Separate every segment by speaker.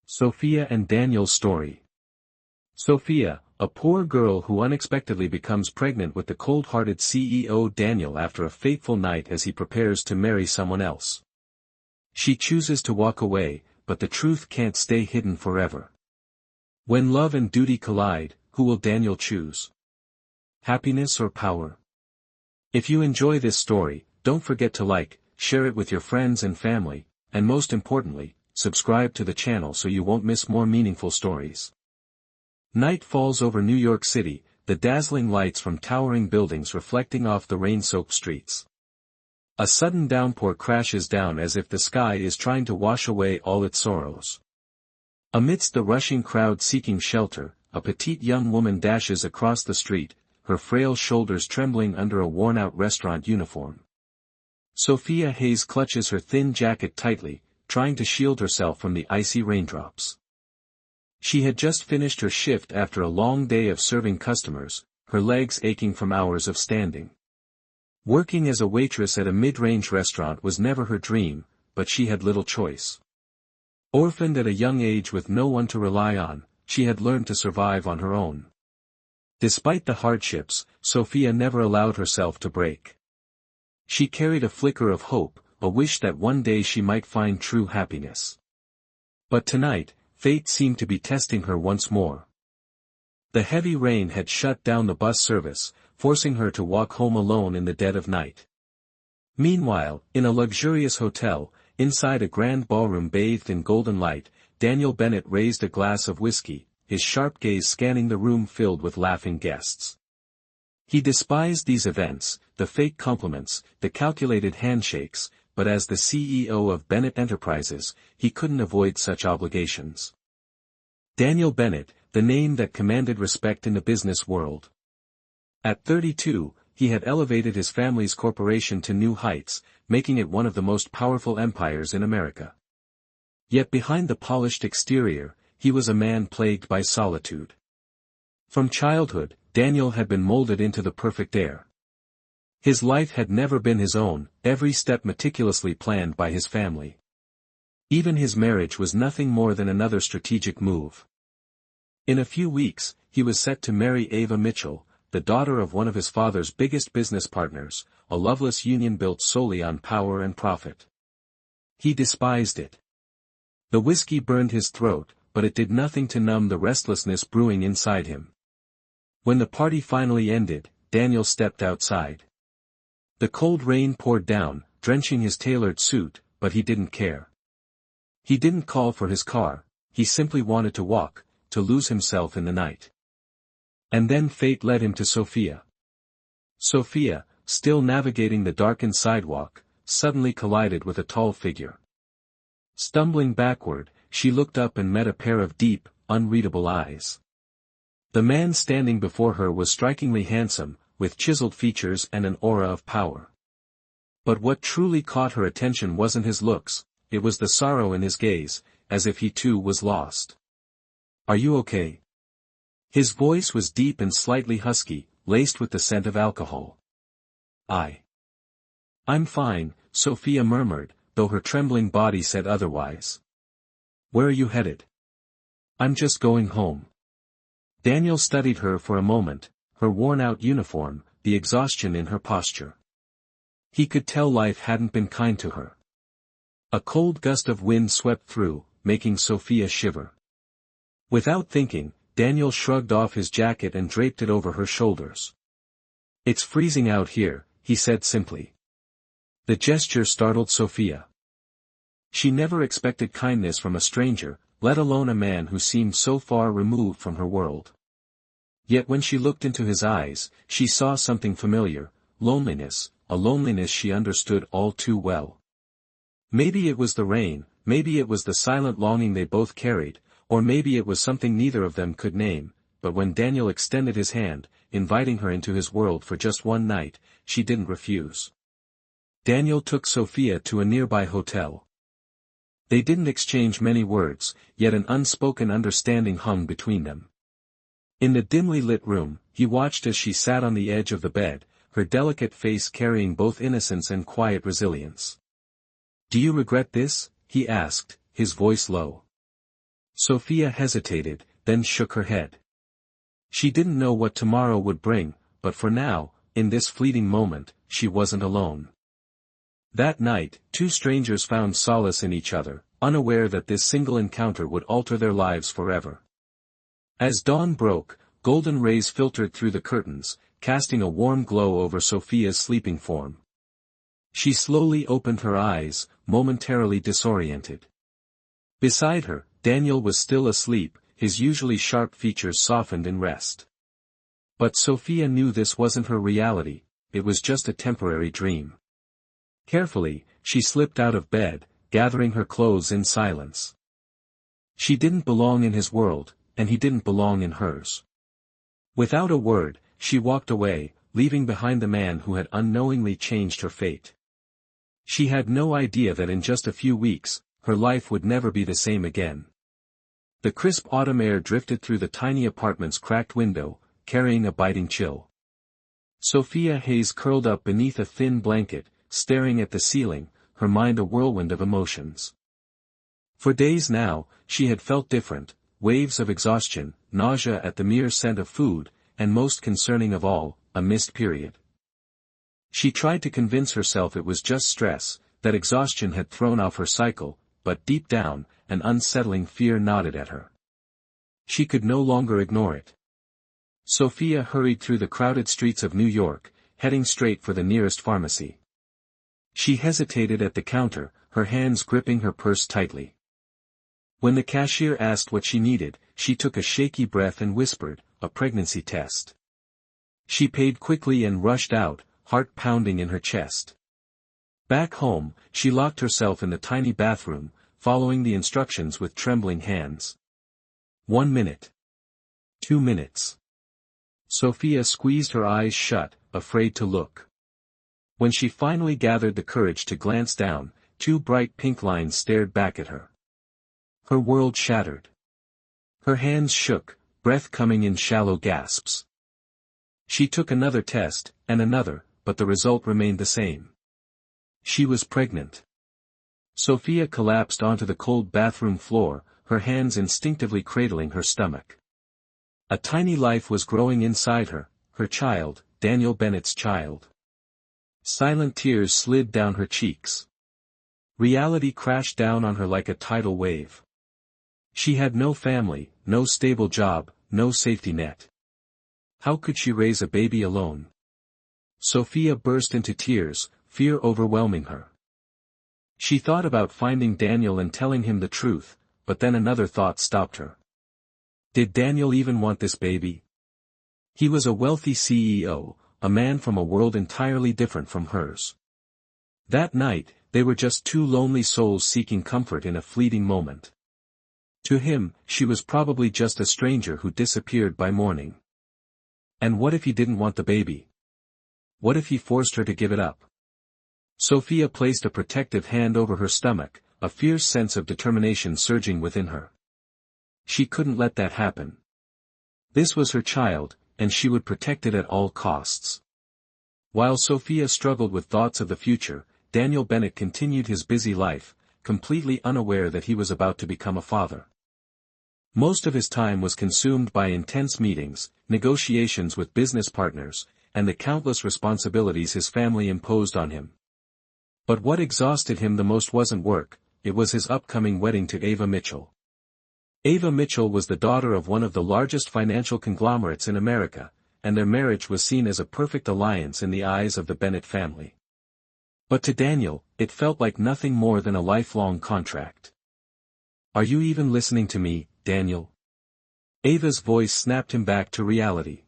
Speaker 1: Sophia and Daniel's story. Sophia, a poor girl who unexpectedly becomes pregnant with the cold-hearted CEO Daniel after a fateful night as he prepares to marry someone else. She chooses to walk away, but the truth can't stay hidden forever. When love and duty collide, who will Daniel choose? Happiness or power? If you enjoy this story, don't forget to like, share it with your friends and family, and most importantly, subscribe to the channel so you won't miss more meaningful stories. Night falls over New York City, the dazzling lights from towering buildings reflecting off the rain-soaked streets. A sudden downpour crashes down as if the sky is trying to wash away all its sorrows. Amidst the rushing crowd seeking shelter, a petite young woman dashes across the street, her frail shoulders trembling under a worn-out restaurant uniform. Sophia Hayes clutches her thin jacket tightly, trying to shield herself from the icy raindrops. She had just finished her shift after a long day of serving customers, her legs aching from hours of standing. Working as a waitress at a mid-range restaurant was never her dream, but she had little choice. Orphaned at a young age with no one to rely on, she had learned to survive on her own. Despite the hardships, Sophia never allowed herself to break. She carried a flicker of hope, a wish that one day she might find true happiness. But tonight, fate seemed to be testing her once more. The heavy rain had shut down the bus service, forcing her to walk home alone in the dead of night. Meanwhile, in a luxurious hotel, inside a grand ballroom bathed in golden light, Daniel Bennett raised a glass of whiskey, his sharp gaze scanning the room filled with laughing guests. He despised these events, the fake compliments, the calculated handshakes, but as the CEO of Bennett Enterprises, he couldn't avoid such obligations. Daniel Bennett, the name that commanded respect in the business world. At 32, he had elevated his family's corporation to new heights, making it one of the most powerful empires in America. Yet behind the polished exterior, he was a man plagued by solitude. From childhood, Daniel had been molded into the perfect heir. His life had never been his own, every step meticulously planned by his family. Even his marriage was nothing more than another strategic move. In a few weeks, he was set to marry Ava Mitchell, the daughter of one of his father's biggest business partners, a loveless union built solely on power and profit. He despised it. The whiskey burned his throat, but it did nothing to numb the restlessness brewing inside him. When the party finally ended, Daniel stepped outside. The cold rain poured down, drenching his tailored suit, but he didn't care. He didn't call for his car, he simply wanted to walk, to lose himself in the night. And then fate led him to Sophia. Sophia, still navigating the darkened sidewalk, suddenly collided with a tall figure. Stumbling backward, she looked up and met a pair of deep, unreadable eyes. The man standing before her was strikingly handsome, with chiseled features and an aura of power. But what truly caught her attention wasn't his looks, it was the sorrow in his gaze, as if he too was lost. "Are you okay?" His voice was deep and slightly husky, laced with the scent of alcohol. I'm fine," Sophia murmured, though her trembling body said otherwise. "Where are you headed?" "I'm just going home." Daniel studied her for a moment, her worn-out uniform, the exhaustion in her posture. He could tell life hadn't been kind to her. A cold gust of wind swept through, making Sophia shiver. Without thinking, Daniel shrugged off his jacket and draped it over her shoulders. "It's freezing out here," he said simply. The gesture startled Sophia. She never expected kindness from a stranger, let alone a man who seemed so far removed from her world. Yet when she looked into his eyes, she saw something familiar, loneliness, a loneliness she understood all too well. Maybe it was the rain, maybe it was the silent longing they both carried, or maybe it was something neither of them could name, but when Daniel extended his hand, inviting her into his world for just one night, she didn't refuse. Daniel took Sophia to a nearby hotel. They didn't exchange many words, yet an unspoken understanding hung between them. In the dimly lit room, he watched as she sat on the edge of the bed, her delicate face carrying both innocence and quiet resilience. "Do you regret this?" he asked, his voice low. Sophia hesitated, then shook her head. She didn't know what tomorrow would bring, but for now, in this fleeting moment, she wasn't alone. That night, two strangers found solace in each other, unaware that this single encounter would alter their lives forever. As dawn broke, golden rays filtered through the curtains, casting a warm glow over Sophia's sleeping form. She slowly opened her eyes, momentarily disoriented. Beside her, Daniel was still asleep, his usually sharp features softened in rest. But Sophia knew this wasn't her reality, it was just a temporary dream. Carefully, she slipped out of bed, gathering her clothes in silence. She didn't belong in his world, and he didn't belong in hers. Without a word, she walked away, leaving behind the man who had unknowingly changed her fate. She had no idea that in just a few weeks, her life would never be the same again. The crisp autumn air drifted through the tiny apartment's cracked window, carrying a biting chill. Sophia Hayes curled up beneath a thin blanket, staring at the ceiling, her mind a whirlwind of emotions. For days now, she had felt different, waves of exhaustion, nausea at the mere scent of food, and most concerning of all, a missed period. She tried to convince herself it was just stress, that exhaustion had thrown off her cycle, but deep down, an unsettling fear nodded at her. She could no longer ignore it. Sophia hurried through the crowded streets of New York, heading straight for the nearest pharmacy. She hesitated at the counter, her hands gripping her purse tightly. When the cashier asked what she needed, she took a shaky breath and whispered, "A pregnancy test." She paid quickly and rushed out, heart pounding in her chest. Back home, she locked herself in the tiny bathroom, following the instructions with trembling hands. 1 minute. 2 minutes. Sophia squeezed her eyes shut, afraid to look. When she finally gathered the courage to glance down, 2 bright pink lines stared back at her. Her world shattered. Her hands shook, breath coming in shallow gasps. She took another test, and another, but the result remained the same. She was pregnant. Sophia collapsed onto the cold bathroom floor, her hands instinctively cradling her stomach. A tiny life was growing inside her, her child, Daniel Bennett's child. Silent tears slid down her cheeks. Reality crashed down on her like a tidal wave. She had no family, no stable job, no safety net. How could she raise a baby alone? Sophia burst into tears, fear overwhelming her. She thought about finding Daniel and telling him the truth, but then another thought stopped her. Did Daniel even want this baby? He was a wealthy CEO, a man from a world entirely different from hers. That night, they were just 2 lonely souls seeking comfort in a fleeting moment. To him, she was probably just a stranger who disappeared by morning. And what if he didn't want the baby? What if he forced her to give it up? Sophia placed a protective hand over her stomach, a fierce sense of determination surging within her. She couldn't let that happen. This was her child, and she would protect it at all costs. While Sophia struggled with thoughts of the future, Daniel Bennett continued his busy life, completely unaware that he was about to become a father. Most of his time was consumed by intense meetings, negotiations with business partners, and the countless responsibilities his family imposed on him. But what exhausted him the most wasn't work, it was his upcoming wedding to Ava Mitchell. Ava Mitchell was the daughter of one of the largest financial conglomerates in America, and their marriage was seen as a perfect alliance in the eyes of the Bennett family. But to Daniel, it felt like nothing more than a lifelong contract. "Are you even listening to me, Daniel?" Ava's voice snapped him back to reality.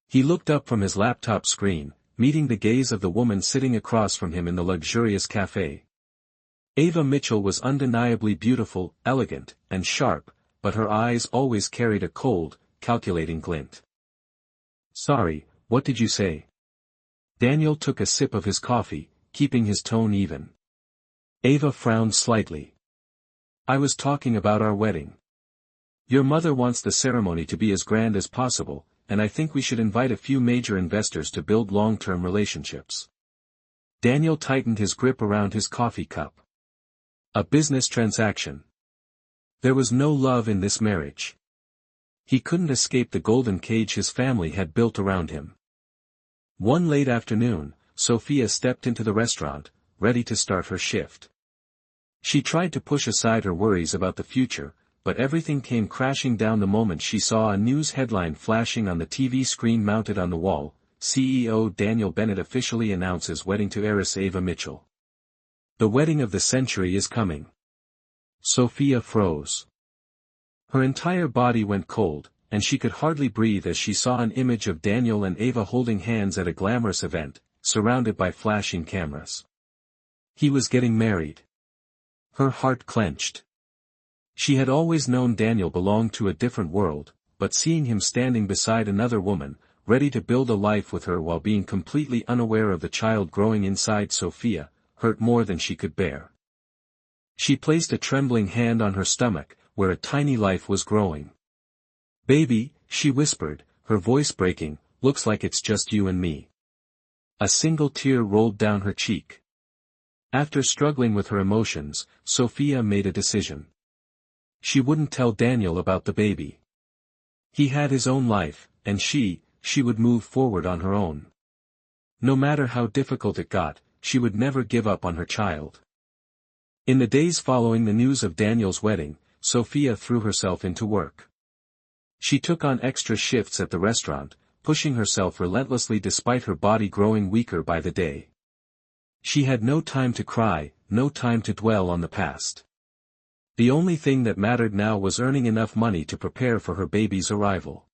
Speaker 1: He looked up from his laptop screen, meeting the gaze of the woman sitting across from him in the luxurious cafe. Ava Mitchell was undeniably beautiful, elegant, and sharp, but her eyes always carried a cold, calculating glint. "Sorry, what did you say?" Daniel took a sip of his coffee, keeping his tone even. Ava frowned slightly. "I was talking about our wedding. Your mother wants the ceremony to be as grand as possible, and I think we should invite a few major investors to build long-term relationships." Daniel tightened his grip around his coffee cup. "A business transaction." There was no love in this marriage. He couldn't escape the golden cage his family had built around him. One late afternoon, Sophia stepped into the restaurant, ready to start her shift. She tried to push aside her worries about the future, but everything came crashing down the moment she saw a news headline flashing on the TV screen mounted on the wall: CEO Daniel Bennett officially announces wedding to heiress Ava Mitchell. The wedding of the century is coming. Sophia froze. Her entire body went cold, and she could hardly breathe as she saw an image of Daniel and Ava holding hands at a glamorous event, surrounded by flashing cameras. He was getting married. Her heart clenched. She had always known Daniel belonged to a different world, but seeing him standing beside another woman, ready to build a life with her while being completely unaware of the child growing inside Sophia, hurt more than she could bear. She placed a trembling hand on her stomach, where a tiny life was growing. "Baby," she whispered, her voice breaking, "looks like it's just you and me." A single tear rolled down her cheek. After struggling with her emotions, Sophia made a decision. She wouldn't tell Daniel about the baby. He had his own life, and she would move forward on her own. No matter how difficult it got, she would never give up on her child. In the days following the news of Daniel's wedding, Sophia threw herself into work. She took on extra shifts at the restaurant, pushing herself relentlessly despite her body growing weaker by the day. She had no time to cry, no time to dwell on the past. The only thing that mattered now was earning enough money to prepare for her baby's arrival.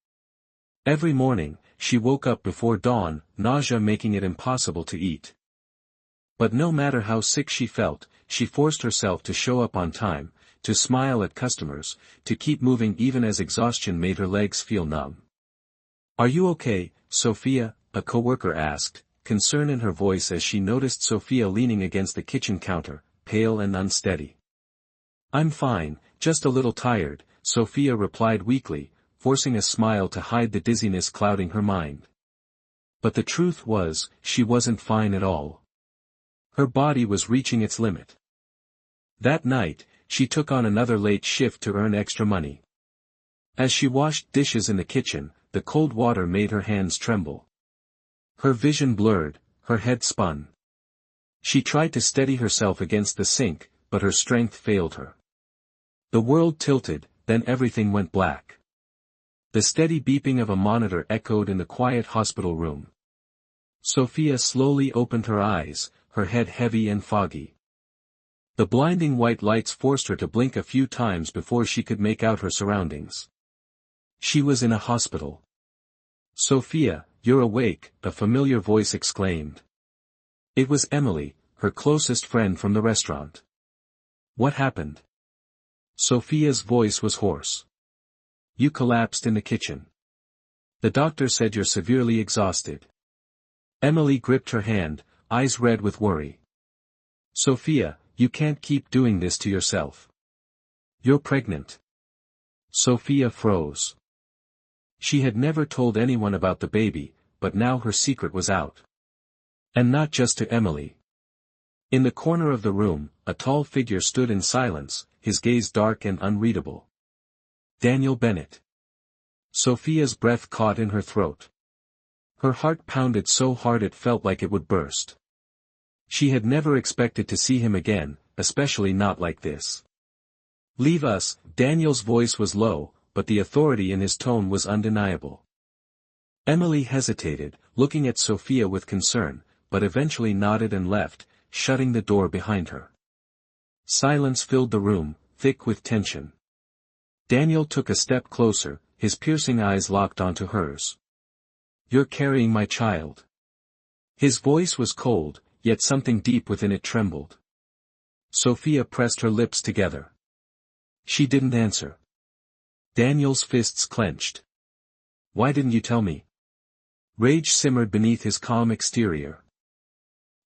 Speaker 1: Every morning, she woke up before dawn, nausea making it impossible to eat. But no matter how sick she felt, she forced herself to show up on time, to smile at customers, to keep moving even as exhaustion made her legs feel numb. "Are you okay, Sophia?" a coworker asked, concern in her voice as she noticed Sophia leaning against the kitchen counter, pale and unsteady. "I'm fine, just a little tired," Sophia replied weakly, forcing a smile to hide the dizziness clouding her mind. But the truth was, she wasn't fine at all. Her body was reaching its limit. That night, she took on another late shift to earn extra money. As she washed dishes in the kitchen, the cold water made her hands tremble. Her vision blurred, her head spun. She tried to steady herself against the sink, but her strength failed her. The world tilted, then everything went black. The steady beeping of a monitor echoed in the quiet hospital room. Sophia slowly opened her eyes, her head heavy and foggy. The blinding white lights forced her to blink a few times before she could make out her surroundings. She was in a hospital. "Sophia, you're awake," a familiar voice exclaimed. It was Emily, her closest friend from the restaurant. "What happened?" Sophia's voice was hoarse. "You collapsed in the kitchen. The doctor said you're severely exhausted." Emily gripped her hand, eyes red with worry. "Sophia, you can't keep doing this to yourself. You're pregnant." Sophia froze. She had never told anyone about the baby, but now her secret was out. And not just to Emily. In the corner of the room, a tall figure stood in silence, his gaze dark and unreadable. Daniel Bennett. Sophia's breath caught in her throat. Her heart pounded so hard it felt like it would burst. She had never expected to see him again, especially not like this. "Leave us," Daniel's voice was low, but the authority in his tone was undeniable. Emily hesitated, looking at Sophia with concern, but eventually nodded and left, shutting the door behind her. Silence filled the room, thick with tension. Daniel took a step closer, his piercing eyes locked onto hers. "You're carrying my child." His voice was cold, yet something deep within it trembled. Sophia pressed her lips together. She didn't answer. Daniel's fists clenched. "Why didn't you tell me?" Rage simmered beneath his calm exterior.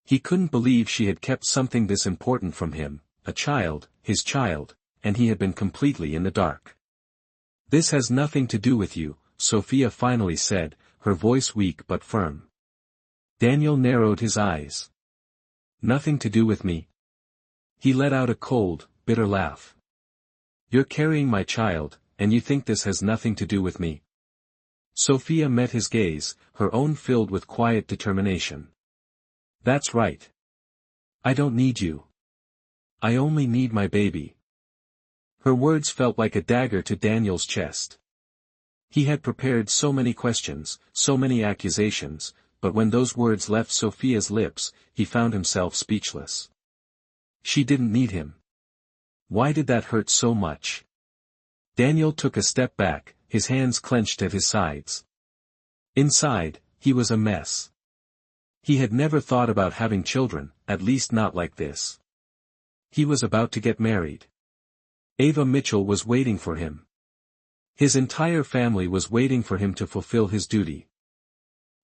Speaker 1: He couldn't believe she had kept something this important from him, a child, his child, and he had been completely in the dark. "This has nothing to do with you," Sophia finally said, her voice weak but firm. Daniel narrowed his eyes. "Nothing to do with me?" He let out a cold, bitter laugh. You're carrying my child, and you think this has nothing to do with me? Sophia met his gaze, her own filled with quiet determination. That's right. I don't need you. I only need my baby. Her words felt like a dagger to Daniel's chest. He had prepared so many questions, so many accusations, but when those words left Sophia's lips, he found himself speechless. She didn't need him. Why did that hurt so much? Daniel took a step back, his hands clenched at his sides. Inside, he was a mess. He had never thought about having children, at least not like this. He was about to get married. Ava Mitchell was waiting for him. His entire family was waiting for him to fulfill his duty.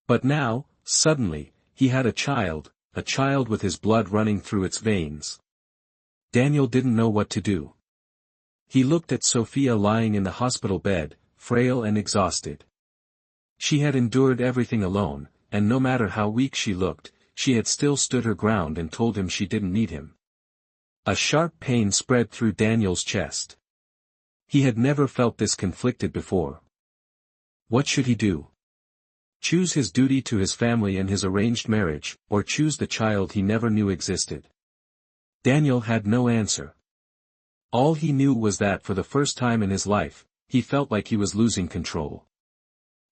Speaker 1: But now, suddenly, he had a child with his blood running through its veins. Daniel didn't know what to do. He looked at Sophia lying in the hospital bed, frail and exhausted. She had endured everything alone, and no matter how weak she looked, she had still stood her ground and told him she didn't need him. A sharp pain spread through Daniel's chest. He had never felt this conflicted before. What should he do? Choose his duty to his family and his arranged marriage, or choose the child he never knew existed? Daniel had no answer. All he knew was that for the first time in his life, he felt like he was losing control.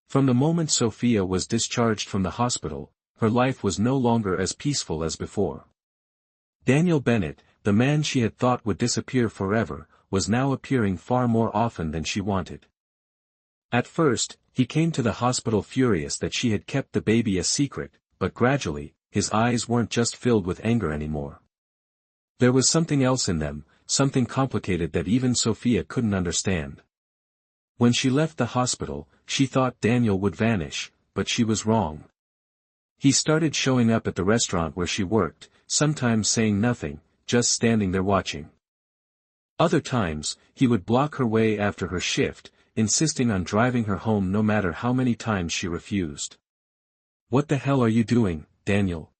Speaker 1: From the moment Sophia was discharged from the hospital, her life was no longer as peaceful as before. Daniel Bennett, the man she had thought would disappear forever, was now appearing far more often than she wanted. At first, he came to the hospital furious that she had kept the baby a secret, but gradually, his eyes weren't just filled with anger anymore. There was something else in them, something complicated that even Sophia couldn't understand. When she left the hospital, she thought Daniel would vanish, but she was wrong. He started showing up at the restaurant where she worked, sometimes saying nothing, just standing there watching. Other times, he would block her way after her shift, insisting on driving her home no matter how many times she refused. "What the hell are you doing, Daniel?"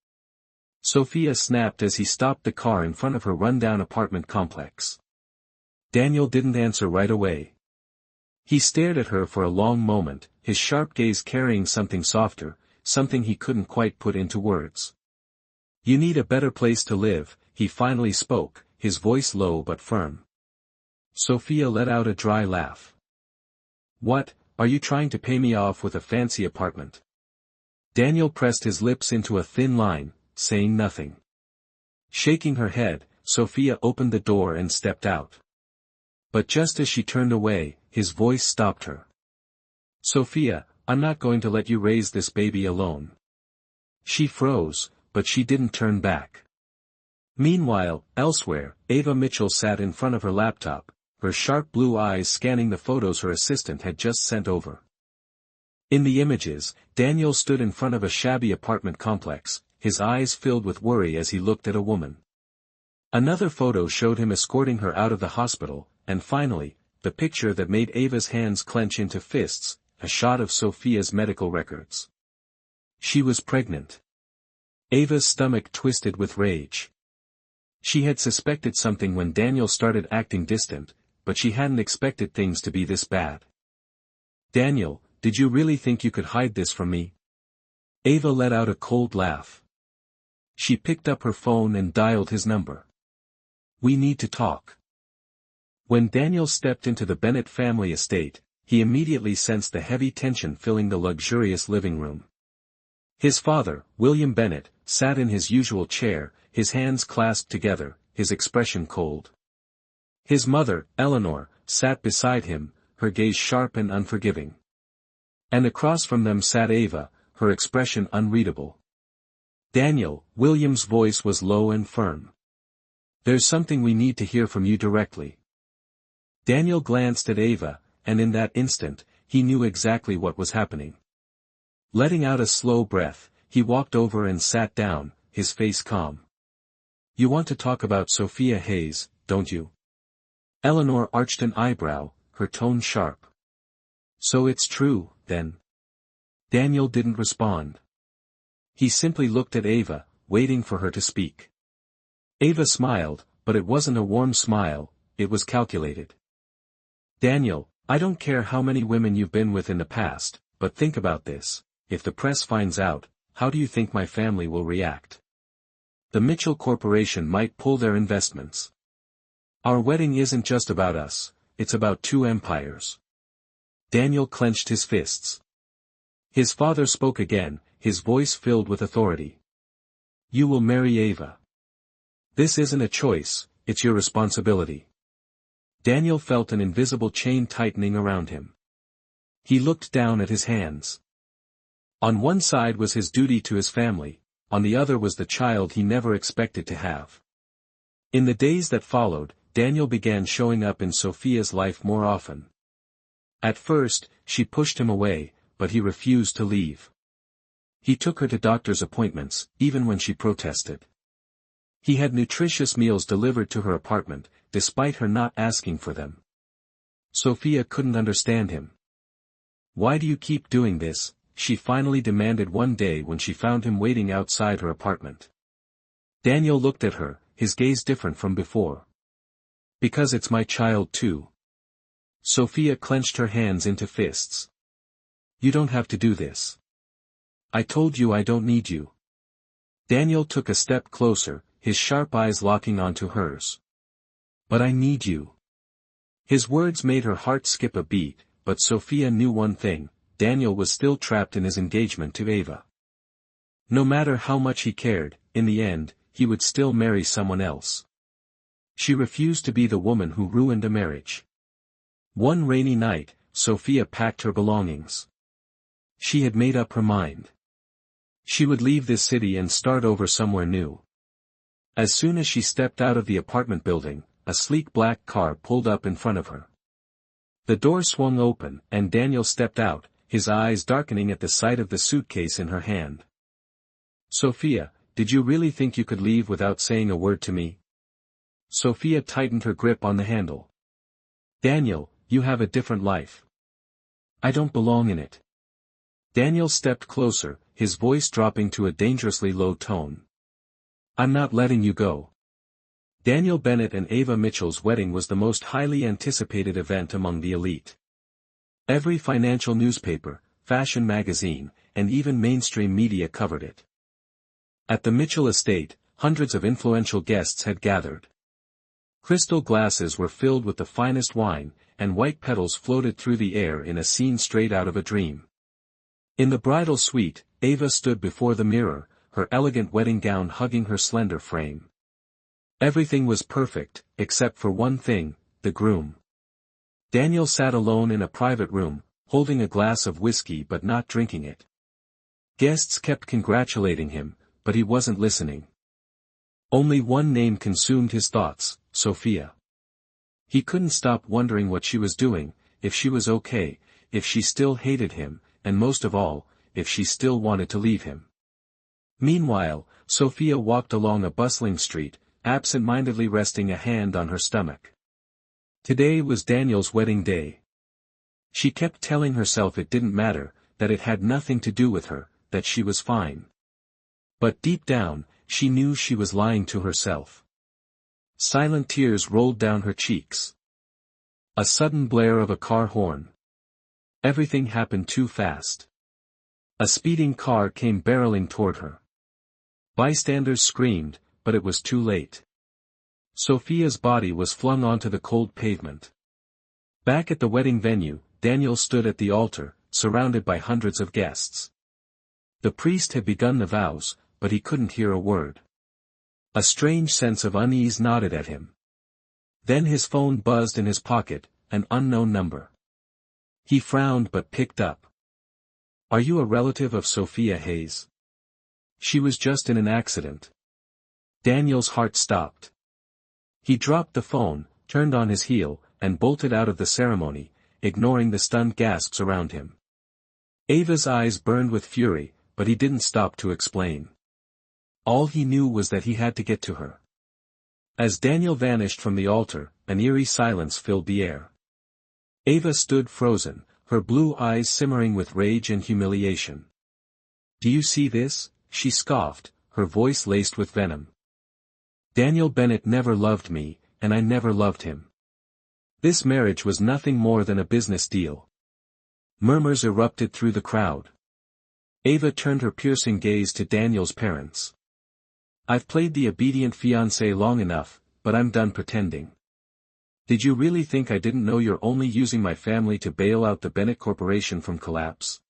Speaker 1: Sophia snapped as he stopped the car in front of her rundown apartment complex. Daniel didn't answer right away. He stared at her for a long moment, his sharp gaze carrying something softer, something he couldn't quite put into words. "You need a better place to live," he finally spoke, his voice low but firm. Sophia let out a dry laugh. "What, are you trying to pay me off with a fancy apartment?" Daniel pressed his lips into a thin line, saying nothing. Shaking her head, Sophia opened the door and stepped out. But just as she turned away, his voice stopped her. "Sophia, I'm not going to let you raise this baby alone." She froze, but she didn't turn back. Meanwhile, elsewhere, Ava Mitchell sat in front of her laptop, her sharp blue eyes scanning the photos her assistant had just sent over. In the images, Daniel stood in front of a shabby apartment complex, his eyes filled with worry as he looked at a woman. Another photo showed him escorting her out of the hospital, and finally, the picture that made Ava's hands clench into fists, a shot of Sophia's medical records. She was pregnant. Ava's stomach twisted with rage. She had suspected something when Daniel started acting distant, but she hadn't expected things to be this bad. "Daniel, did you really think you could hide this from me?" Ava let out a cold laugh. She picked up her phone and dialed his number. "We need to talk." When Daniel stepped into the Bennett family estate, he immediately sensed the heavy tension filling the luxurious living room. His father, William Bennett, sat in his usual chair, his hands clasped together, his expression cold. His mother, Eleanor, sat beside him, her gaze sharp and unforgiving. And across from them sat Ava, her expression unreadable. "Daniel," William's voice was low and firm. "There's something we need to hear from you directly." Daniel glanced at Ava, and in that instant, he knew exactly what was happening. Letting out a slow breath, he walked over and sat down, his face calm. "You want to talk about Sophia Hayes, don't you?" Eleanor arched an eyebrow, her tone sharp. "So it's true, then?" Daniel didn't respond. He simply looked at Ava, waiting for her to speak. Ava smiled, but it wasn't a warm smile, it was calculated. Daniel, I don't care how many women you've been with in the past, but think about this. If the press finds out, how do you think my family will react? The Mitchell Corporation might pull their investments. Our wedding isn't just about us, it's about two empires. Daniel clenched his fists. His father spoke again, his voice filled with authority. You will marry Ava. This isn't a choice, it's your responsibility. Daniel felt an invisible chain tightening around him. He looked down at his hands. On one side was his duty to his family, on the other was the child he never expected to have. In the days that followed, Daniel began showing up in Sophia's life more often. At first, she pushed him away, but he refused to leave. He took her to doctor's appointments, even when she protested. He had nutritious meals delivered to her apartment, despite her not asking for them. Sophia couldn't understand him. Why do you keep doing this? She finally demanded one day when she found him waiting outside her apartment. Daniel looked at her, his gaze different from before. Because it's my child too. Sophia clenched her hands into fists. You don't have to do this. I told you I don't need you. Daniel took a step closer, his sharp eyes locking onto hers. But I need you. His words made her heart skip a beat, but Sophia knew one thing, Daniel was still trapped in his engagement to Ava. No matter how much he cared, in the end, he would still marry someone else. She refused to be the woman who ruined a marriage. One rainy night, Sophia packed her belongings. She had made up her mind. She would leave this city and start over somewhere new. As soon as she stepped out of the apartment building, a sleek black car pulled up in front of her. The door swung open, and Daniel stepped out, his eyes darkening at the sight of the suitcase in her hand. Sophia, did you really think you could leave without saying a word to me? Sophia tightened her grip on the handle. Daniel, you have a different life. I don't belong in it. Daniel stepped closer, his voice dropping to a dangerously low tone. I'm not letting you go. Daniel Bennett and Ava Mitchell's wedding was the most highly anticipated event among the elite. Every financial newspaper, fashion magazine, and even mainstream media covered it. At the Mitchell estate, hundreds of influential guests had gathered. Crystal glasses were filled with the finest wine, and white petals floated through the air in a scene straight out of a dream. In the bridal suite, Ava stood before the mirror, her elegant wedding gown hugging her slender frame. Everything was perfect, except for one thing, the groom. Daniel sat alone in a private room, holding a glass of whiskey but not drinking it. Guests kept congratulating him, but he wasn't listening. Only one name consumed his thoughts, Sophia. He couldn't stop wondering what she was doing, if she was okay, if she still hated him, and most of all, if she still wanted to leave him. Meanwhile, Sophia walked along a bustling street, absent-mindedly resting a hand on her stomach. Today was Daniel's wedding day. She kept telling herself it didn't matter, that it had nothing to do with her, that she was fine. But deep down, she knew she was lying to herself. Silent tears rolled down her cheeks. A sudden blare of a car horn. Everything happened too fast. A speeding car came barreling toward her. Bystanders screamed, but it was too late. Sophia's body was flung onto the cold pavement. Back at the wedding venue, Daniel stood at the altar, surrounded by hundreds of guests. The priest had begun the vows, but he couldn't hear a word. A strange sense of unease gnawed at him. Then his phone buzzed in his pocket, an unknown number. He frowned but picked up. Are you a relative of Sophia Hayes? She was just in an accident. Daniel's heart stopped. He dropped the phone, turned on his heel, and bolted out of the ceremony, ignoring the stunned gasps around him. Ava's eyes burned with fury, but he didn't stop to explain. All he knew was that he had to get to her. As Daniel vanished from the altar, an eerie silence filled the air. Ava stood frozen, her blue eyes simmering with rage and humiliation. Do you see this? She scoffed, her voice laced with venom. Daniel Bennett never loved me, and I never loved him. This marriage was nothing more than a business deal. Murmurs erupted through the crowd. Ava turned her piercing gaze to Daniel's parents. "I've played the obedient fiancé long enough, but I'm done pretending. Did you really think I didn't know you're only using my family to bail out the Bennett Corporation from collapse?"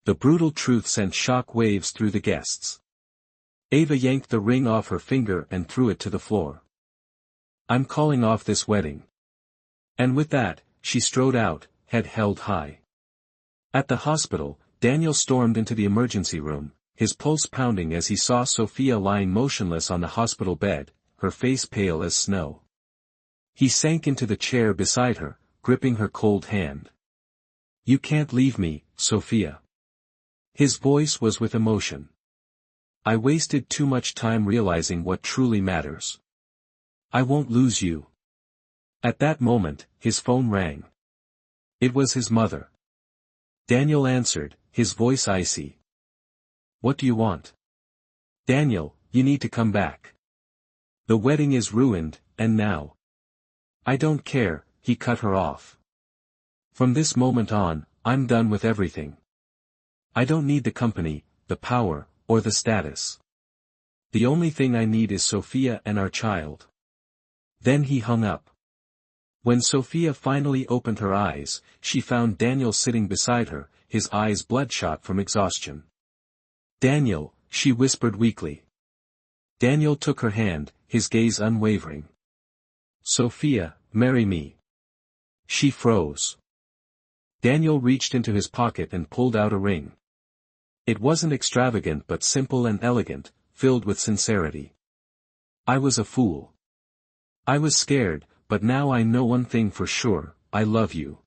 Speaker 1: The brutal truth sent shock waves through the guests. Ava yanked the ring off her finger and threw it to the floor. "I'm calling off this wedding." And with that, she strode out, head held high. At the hospital, Daniel stormed into the emergency room, his pulse pounding as he saw Sophia lying motionless on the hospital bed, her face pale as snow. He sank into the chair beside her, gripping her cold hand. "You can't leave me, Sophia." His voice was with emotion. "I wasted too much time realizing what truly matters. I won't lose you." At that moment, his phone rang. It was his mother. Daniel answered, his voice icy. "What do you want?" "Daniel, you need to come back. The wedding is ruined, and now." "I don't care," he cut her off. "From this moment on, I'm done with everything. I don't need the company, the power, or the status. The only thing I need is Sophia and our child." Then he hung up. When Sophia finally opened her eyes, she found Daniel sitting beside her, his eyes bloodshot from exhaustion. "Daniel," she whispered weakly. Daniel took her hand, his gaze unwavering. "Sophia, marry me." She froze. Daniel reached into his pocket and pulled out a ring. It wasn't extravagant but simple and elegant, filled with sincerity. "I was a fool. I was scared, but now I know one thing for sure, I love you.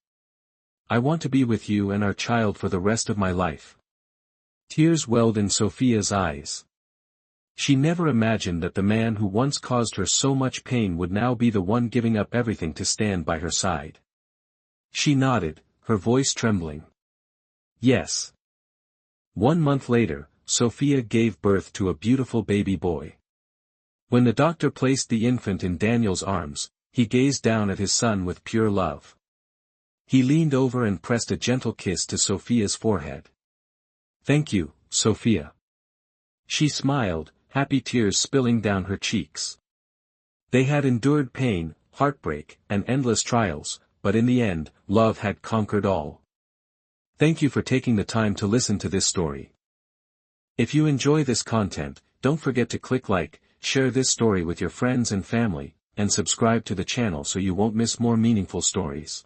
Speaker 1: I want to be with you and our child for the rest of my life." Tears welled in Sophia's eyes. She never imagined that the man who once caused her so much pain would now be the one giving up everything to stand by her side. She nodded, her voice trembling. "Yes." 1 month later, Sophia gave birth to a beautiful baby boy. When the doctor placed the infant in Daniel's arms, he gazed down at his son with pure love. He leaned over and pressed a gentle kiss to Sophia's forehead. "Thank you, Sophia." She smiled, happy tears spilling down her cheeks. They had endured pain, heartbreak, and endless trials, but in the end, love had conquered all. Thank you for taking the time to listen to this story. If you enjoy this content, don't forget to click like, share this story with your friends and family, and subscribe to the channel so you won't miss more meaningful stories.